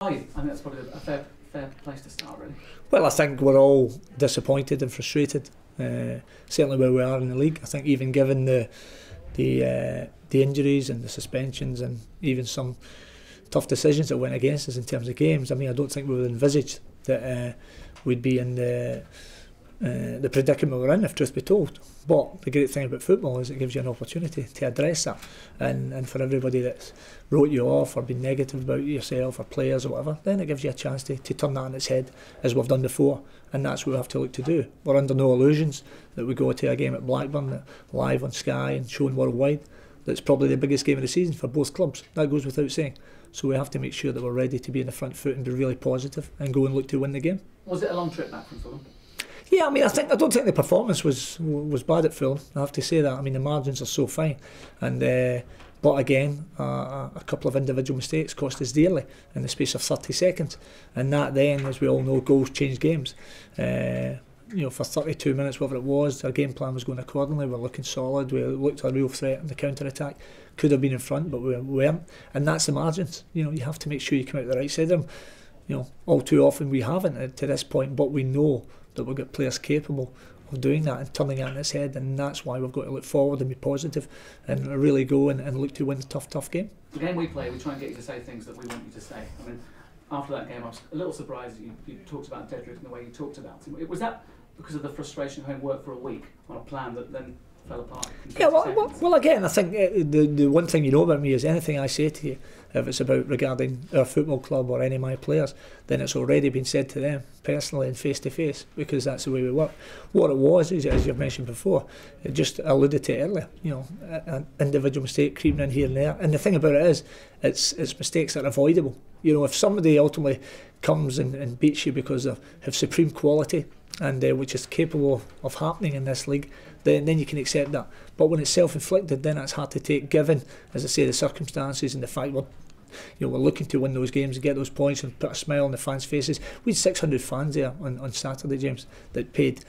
Are you? I think that's probably a fair place to start, really. Well, I think we're all disappointed and frustrated. Certainly where we are in the league. I think even given the injuries and the suspensions and even some tough decisions that went against us in terms of games, I mean, I don't think we would envisage that we'd be in the predicament we're in, if truth be told. But the great thing about football is it gives you an opportunity to address that, and for everybody that's wrote you off or been negative about yourself or players or whatever, then it gives you a chance to turn that on its head, as we've done before, and that's what we have to look to do. We're under no illusions that we go to a game at Blackburn live on Sky and shown worldwide. That's probably the biggest game of the season for both clubs. That goes without saying. So we have to make sure that we're ready to be in the front foot and be really positive and go and look to win the game. Was it a long trip back from Fulham? Yeah, I mean, I don't think the performance was bad at Fulham. I have to say that. I mean, the margins are so fine, and but again, a couple of individual mistakes cost us dearly in the space of 30 seconds, and that then, as we all know, goals change games. For 32 minutes, whatever it was, our game plan was going accordingly. We're looking solid. We looked a real threat in the counter attack. Could have been in front, but we weren't, and that's the margins. You have to make sure you come out the right side of them. All too often we haven't to this point, but we know that we've got players capable of doing that and turning it on its head, and that's why we've got to look forward and be positive and really go and look to win the tough game. The game we play, we try and get you to say things that we want you to say. I mean, after that game, I was a little surprised you talked about Dedrick and the way you talked about him. Was that because of the frustration of having worked for a week on a plan that then fell apart? Yeah, well, again, I think the one thing you know about me is anything I say to you, if it's about regarding our football club or any of my players, then it's already been said to them personally and face to face, because that's the way we work. What it was is, as you've mentioned before, it just alluded to it earlier, an individual mistake creeping in here and there. And the thing about it is, it's mistakes that are avoidable. If somebody ultimately comes and beats you because they have supreme quality, and which is capable of happening in this league, then you can accept that. But when it's self-inflicted, then that's hard to take, given, as I say, the circumstances and the fact we're looking to win those games and get those points and put a smile on the fans' faces. We had 600 fans there on Saturday, James, that paid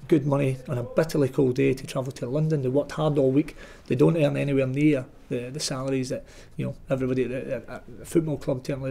good money on a bitterly cold day to travel to London. They worked hard all week. They don't earn anywhere near the salaries that everybody at the football club, certainly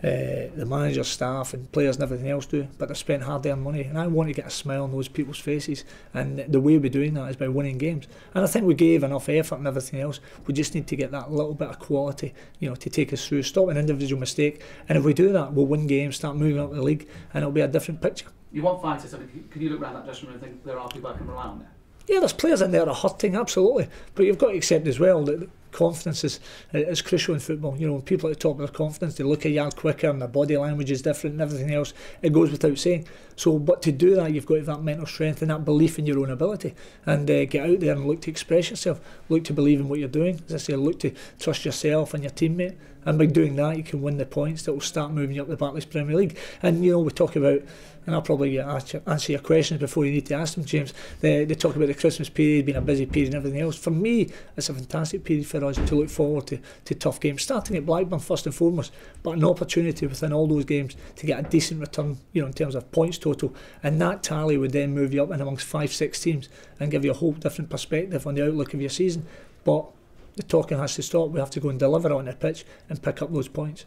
the manager, staff and players and everything else do, but they spent hard-earned money, and I want to get a smile on those people's faces, and the way we're doing that is by winning games. And I think we gave enough effort and everything else. We just need to get that little bit of quality to take us through, stop an individual mistake, and if we do that, we'll win games, start moving up the league, and it'll be a different picture. You want fighters, can you look around that dressing room and think there are people I can rely on there? Yeah, there's players in there that are hurting, absolutely. But you've got to accept as well that confidence is crucial in football. When people at the top of their confidence, they look a yard quicker and their body language is different and everything else. It goes without saying. So, but to do that, you've got to have that mental strength and that belief in your own ability, and get out there and look to express yourself, look to believe in what you're doing. As I say, look to trust yourself and your teammate, and by doing that, you can win the points that will start moving you up the Barclays Premier League. And we talk about, and I'll probably answer your questions before you need to ask them, James. They talk about the Christmas period being a busy period and everything else. For me, it's a fantastic period for us to look forward to tough games, starting at Blackburn first and foremost, but an opportunity within all those games to get a decent return, in terms of points total, and that tally would then move you up in amongst 5-6 teams and give you a whole different perspective on the outlook of your season. But the talking has to stop. We have to go and deliver on the pitch and pick up those points.